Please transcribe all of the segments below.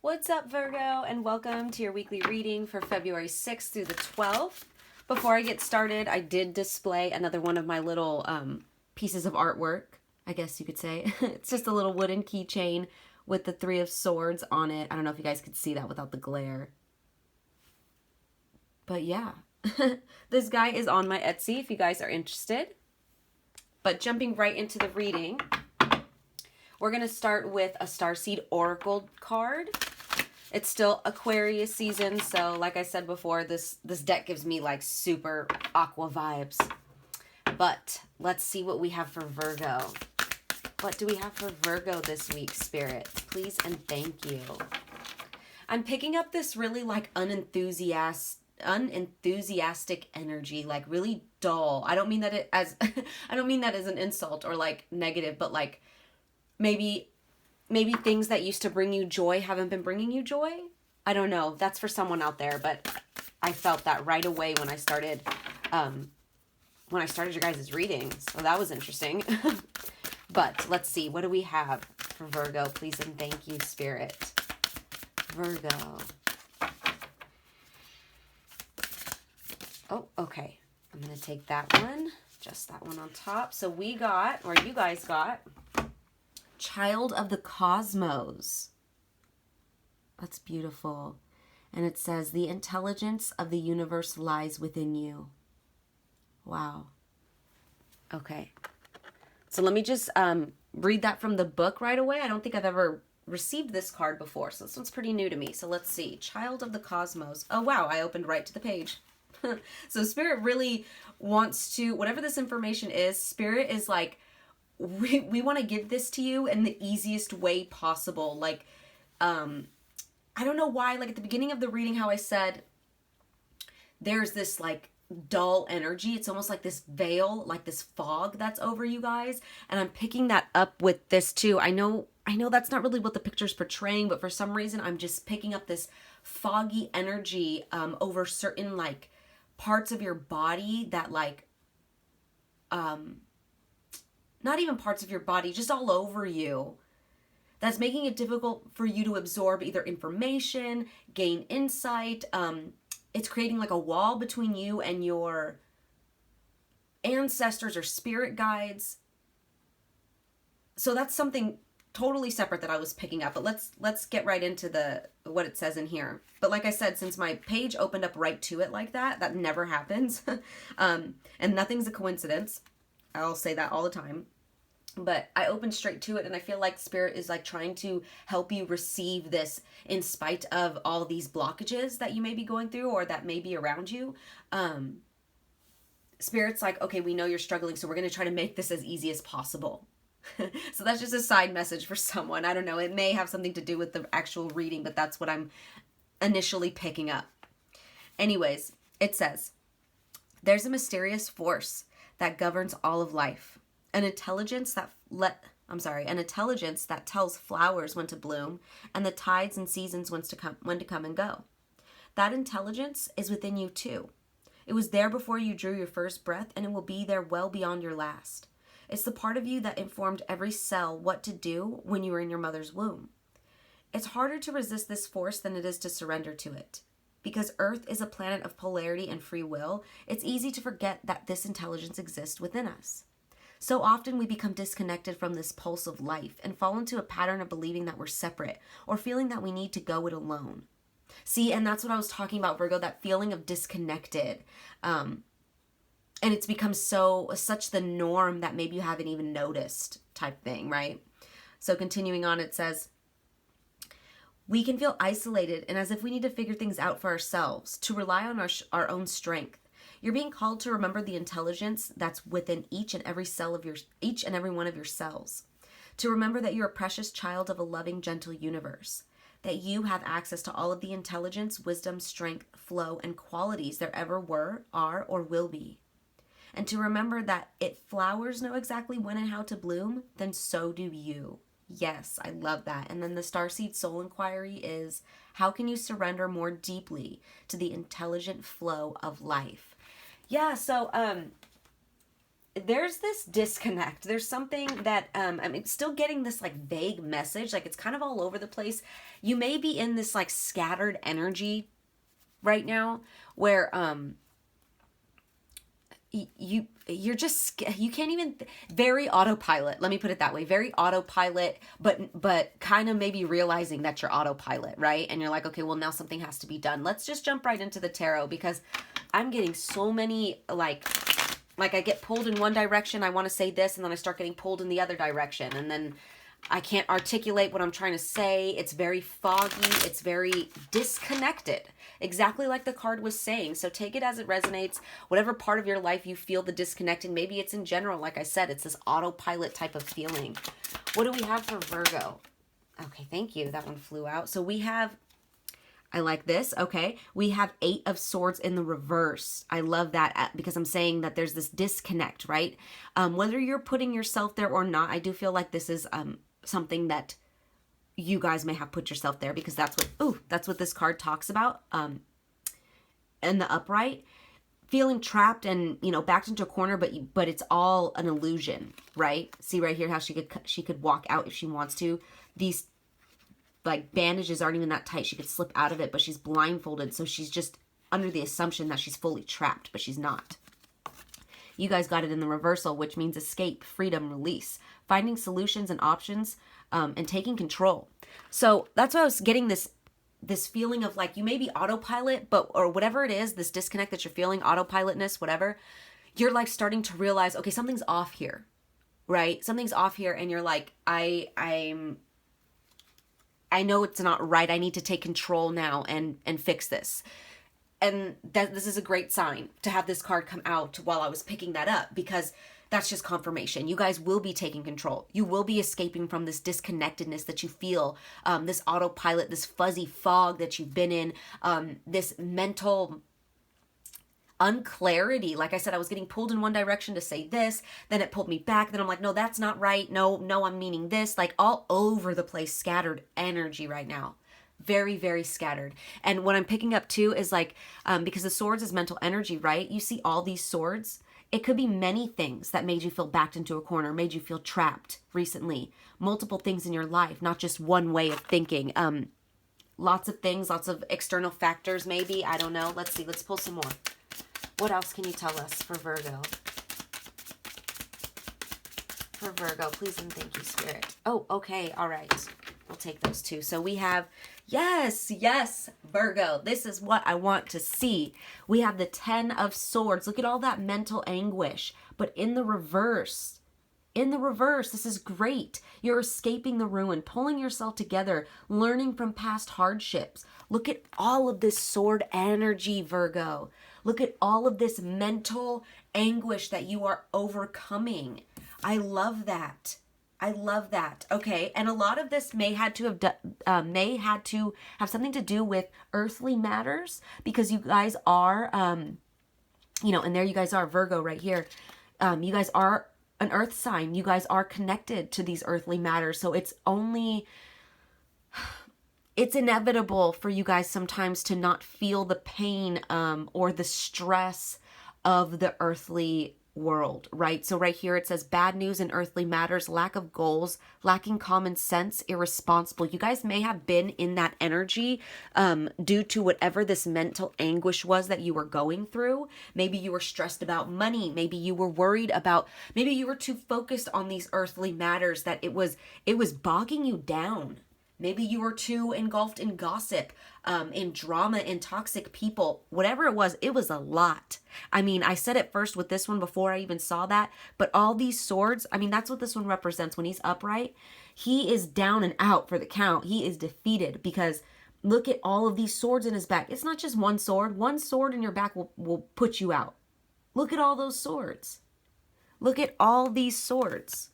What's up, Virgo, and welcome to your weekly reading for February 6th through the 12th. Before I get started, I did display another one of my little pieces of artwork, I guess you could say. It's just a little wooden keychain with the Three of Swords on it. I don't know if you guys could see that without the glare. But yeah, this guy is on my Etsy if you guys are interested. But jumping right into the reading, we're going to start with a Starseed Oracle card. It's still Aquarius season, so like I said before, this deck gives me like super aqua vibes. But let's see what we have for Virgo. What do we have for Virgo this week, Spirit? Please and thank you. I'm picking up this really like unenthusiastic energy, like really dull. I don't mean that as an insult or like negative, but like maybe things that used to bring you joy haven't been bringing you joy. I don't know. That's for someone out there, but I felt that right away when I started your guys' reading. So that was interesting. But let's see. What do we have for Virgo? Please and thank you, Spirit. Virgo. Oh, okay. I'm going to take that one. Just that one on top. So we got, or you guys got, Child of the Cosmos. That's beautiful. And it says, the intelligence of the universe lies within you. Wow. Okay. So let me just read that from the book right away. I don't think I've ever received this card before, so this one's pretty new to me. So let's see. Child of the Cosmos. Oh, wow. I opened right to the page. So Spirit really wants to, whatever this information is, Spirit is like, we want to give this to you in the easiest way possible. Like, I don't know why, like at the beginning of the reading, how I said there's this like dull energy. It's almost like this veil, like this fog that's over you guys. And I'm picking that up with this too. I know that's not really what the picture's portraying, but for some reason I'm just picking up this foggy energy over certain like parts of your body that like, not even parts of your body, just all over you. That's making it difficult for you to absorb either information, gain insight. It's creating like a wall between you and your ancestors or spirit guides. So that's something totally separate that I was picking up. But let's get right into what it says in here. But like I said, since my page opened up right to it like that, that never happens. And nothing's a coincidence. I'll say that all the time. But I opened straight to it, and I feel like Spirit is like trying to help you receive this in spite of all these blockages that you may be going through or that may be around you. Spirit's like, okay, we know you're struggling, so we're going to try to make this as easy as possible. So that's just a side message for someone. I don't know. It may have something to do with the actual reading, but that's what I'm initially picking up. Anyways, it says, there's a mysterious force that governs all of life. An intelligence that tells flowers when to bloom and the tides and seasons when to come and go. That intelligence is within you too. It was there before you drew your first breath, and it will be there well beyond your last. It's the part of you that informed every cell what to do when you were in your mother's womb. It's harder to resist this force than it is to surrender to it. Because Earth is a planet of polarity and free will, it's easy to forget that this intelligence exists within us. So often we become disconnected from this pulse of life and fall into a pattern of believing that we're separate or feeling that we need to go it alone. See, and that's what I was talking about, Virgo, that feeling of disconnected. And it's become such the norm that maybe you haven't even noticed type thing, right? So continuing on, it says, we can feel isolated and as if we need to figure things out for ourselves, to rely on our own strength. You're being called to remember the intelligence that's within each and every one of your cells. To remember that you're a precious child of a loving, gentle universe. That you have access to all of the intelligence, wisdom, strength, flow, and qualities there ever were, are, or will be. And to remember that if flowers know exactly when and how to bloom, then so do you. Yes, I love that. And then the Starseed Soul Inquiry is, how can you surrender more deeply to the intelligent flow of life? Yeah, so there's this disconnect. There's something that I'm still getting this like vague message, like it's kind of all over the place. You may be in this like scattered energy right now where you're just, you can't even, very autopilot, let me put it that way, very autopilot, but kind of maybe realizing that you're autopilot, right? And you're like, okay, well now something has to be done. Let's just jump right into the tarot, because I'm getting so many like I get pulled in one direction, I want to say this, and then I start getting pulled in the other direction, and then I can't articulate what I'm trying to say. It's very foggy. It's very disconnected. Exactly like the card was saying. So take it as it resonates. Whatever part of your life you feel the disconnect, and maybe it's in general, like I said, it's this autopilot type of feeling. What do we have for Virgo? Okay, thank you. That one flew out. So we have, I like this. Okay. We have 8 of Swords in the reverse. I love that because I'm saying that there's this disconnect, right? Whether you're putting yourself there or not, I do feel like this is something that you guys may have put yourself there, because that's what this card talks about. In the upright, feeling trapped and, backed into a corner, but it's all an illusion, right? See right here how she could walk out if she wants to. These like bandages aren't even that tight. She could slip out of it, but she's blindfolded. So she's just under the assumption that she's fully trapped, but she's not. You guys got it in the reversal, which means escape, freedom, release, finding solutions and options, and taking control. So that's why I was getting this feeling of like, you may be autopilot, or whatever it is, this disconnect that you're feeling, autopilotness, whatever, you're like starting to realize, okay, something's off here, right? Something's off here. And you're like, I know it's not right. I need to take control now and fix this. And this is a great sign to have this card come out while I was picking that up, because that's just confirmation. You guys will be taking control. You will be escaping from this disconnectedness that you feel, this autopilot, this fuzzy fog that you've been in, this mental unclarity. Like I said, I was getting pulled in one direction to say this, then it pulled me back. Then I'm like, no, that's not right. No, I'm meaning this. Like all over the place, scattered energy right now. Very, very scattered. And what I'm picking up too is like, because the swords is mental energy, right? You see all these swords. It could be many things that made you feel backed into a corner, made you feel trapped recently. Multiple things in your life, not just one way of thinking. Lots of things, lots of external factors maybe. I don't know. Let's see. Let's pull some more. What else can you tell us for Virgo? For Virgo, please and thank you, Spirit. Oh, okay. All right. We'll take those two. So we have, yes, Virgo. This is what I want to see. We have the 10 of Swords. Look at all that mental anguish, but in the reverse. In the reverse, this is great. You're escaping the ruin, pulling yourself together, learning from past hardships. Look at all of this sword energy, Virgo. Look at all of this mental anguish that you are overcoming. I love that. I love that. Okay, and a lot of this may had to have something to do with earthly matters, because you guys are, and there you guys are, Virgo right here. You guys are an earth sign. You guys are connected to these earthly matters. So it's inevitable for you guys sometimes to not feel the pain or the stress of the earthly world, right? So right here it says bad news in earthly matters, lack of goals, lacking common sense, irresponsible. You guys may have been in that energy due to whatever this mental anguish was that you were going through. Maybe you were stressed about money. Maybe you were worried about, maybe you were too focused on these earthly matters that it was bogging you down. Maybe you were too engulfed in gossip, in drama, in toxic people. Whatever it was a lot. I mean, I said it first with this one before I even saw that, but all these swords, I mean, that's what this one represents. When he's upright, he is down and out for the count. He is defeated, because look at all of these swords in his back. It's not just one sword. One sword in your back will put you out. Look at all those swords. Look at all these swords.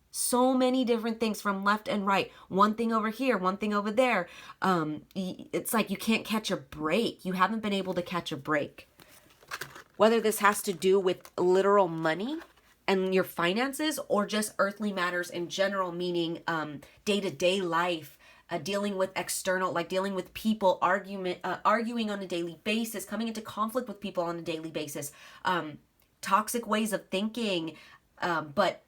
So many different things from left and right. One thing over here, one thing over there. It's like you can't catch a break. You haven't been able to catch a break. Whether this has to do with literal money and your finances, or just earthly matters in general, meaning day-to-day life, dealing with external, like dealing with people, arguing on a daily basis, coming into conflict with people on a daily basis. toxic ways of thinking, but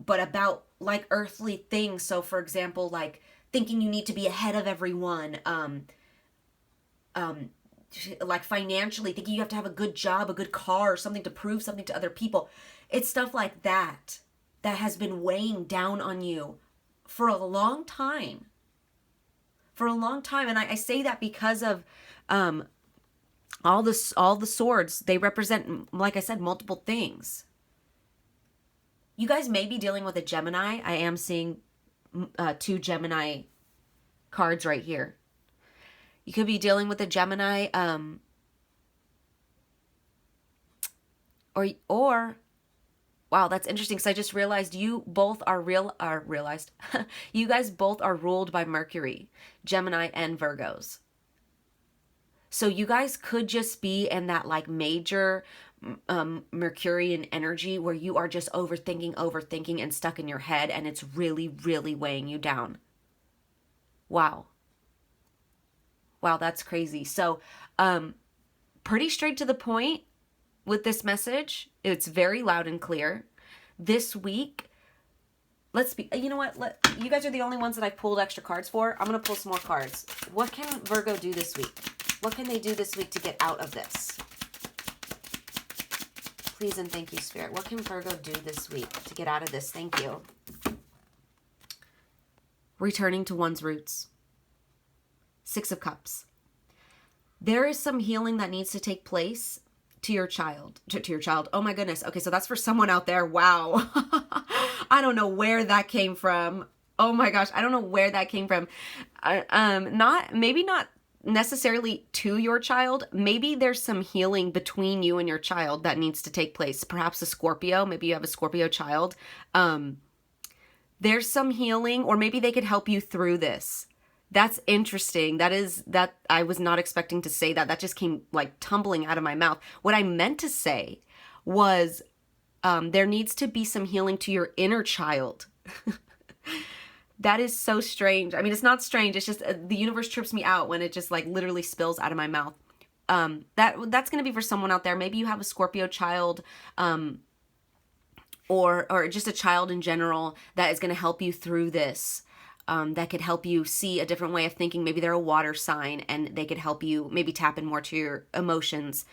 about like earthly things. So for example, like thinking you need to be ahead of everyone, like financially thinking you have to have a good job, a good car, or something to prove something to other people. It's stuff like that that has been weighing down on you for a long time. For a long time. And I say that because of all the swords. They represent, like I said, multiple things. You guys may be dealing with a Gemini. I am seeing 2 Gemini cards right here. You could be dealing with a Gemini, or wow, that's interesting, because I just realized you both you guys both are ruled by Mercury, Gemini and Virgos. So you guys could just be in that like major Mercurian energy where you are just overthinking and stuck in your head, and it's really, really weighing you down. Wow. Wow, that's crazy. So, pretty straight to the point with this message. It's very loud and clear. This week, you know what? You guys are the only ones that I pulled extra cards for. I'm going to pull some more cards. What can Virgo do this week? What can they do this week to get out of this? Please and thank you, Spirit. What can Virgo do this week to get out of this? Thank you. Returning to one's roots. 6 of Cups. There is some healing that needs to take place to your child. To your child. Oh my goodness. Okay, so that's for someone out there. Wow. I don't know where that came from. Oh my gosh. I don't know where that came from. Maybe not necessarily to your child. Maybe there's some healing between you and your child that needs to take place. Perhaps a Scorpio. Maybe you have a Scorpio child. There's some healing, or maybe they could help you through this. That's interesting. That I was not expecting to say that. That just came like tumbling out of my mouth. What I meant to say was there needs to be some healing to your inner child. That is so strange. I mean, it's not strange. It's just the universe trips me out when it just like literally spills out of my mouth. That's going to be for someone out there. Maybe you have a Scorpio child, or just a child in general that is going to help you through this. That could help you see a different way of thinking. Maybe they're a water sign and they could help you maybe tap in more to your emotions.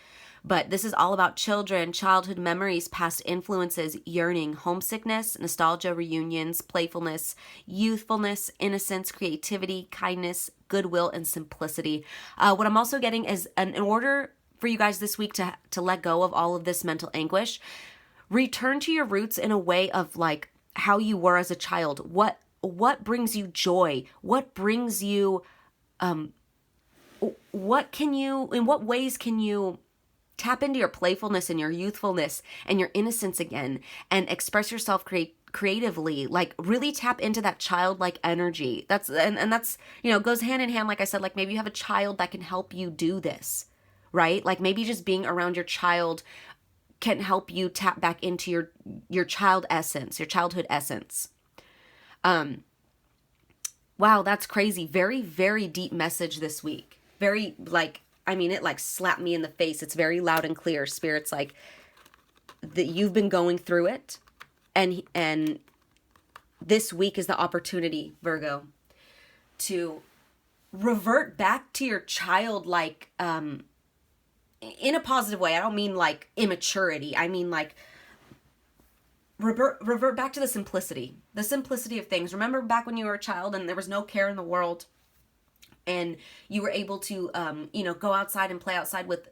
But this is all about children, childhood memories, past influences, yearning, homesickness, nostalgia, reunions, playfulness, youthfulness, innocence, creativity, kindness, goodwill, and simplicity. What I'm also getting is in order for you guys this week to let go of all of this mental anguish, return to your roots in a way of like how you were as a child. What brings you joy? What brings you, in what ways can you tap into your playfulness and your youthfulness and your innocence again and express yourself creatively? Like really tap into that childlike energy. That's goes hand in hand. Like I said, like maybe you have a child that can help you do this, right? Like maybe just being around your child can help you tap back into your child essence, your childhood essence. Wow, that's crazy. Very, very deep message this week. Very it like slapped me in the face. It's very loud and clear. Spirit's like that you've been going through it, and this week is the opportunity, Virgo, to revert back to your childlike, in a positive way. I don't mean like immaturity. I mean like revert back to the simplicity of things. Remember back when you were a child and there was no care in the world, and you were able to, go outside and play outside with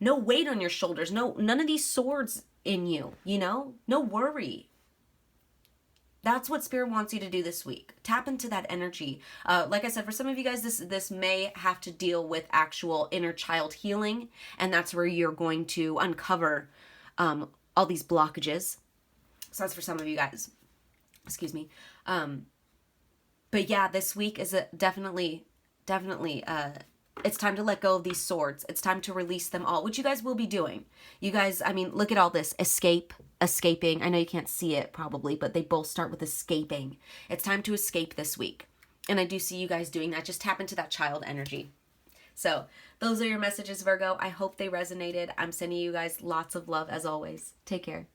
no weight on your shoulders, none of these swords in you, no worry. That's what Spirit wants you to do this week. Tap into that energy. Like I said, for some of you guys, this may have to deal with actual inner child healing, and that's where you're going to uncover all these blockages. So that's for some of you guys. Excuse me. But yeah, this week is definitely, it's time to let go of these swords. It's time to release them all, which you guys will be doing. You guys, I mean, look at all this. Escaping. I know you can't see it probably, but they both start with escaping. It's time to escape this week. And I do see you guys doing that. Just tap into that child energy. So those are your messages, Virgo. I hope they resonated. I'm sending you guys lots of love as always. Take care.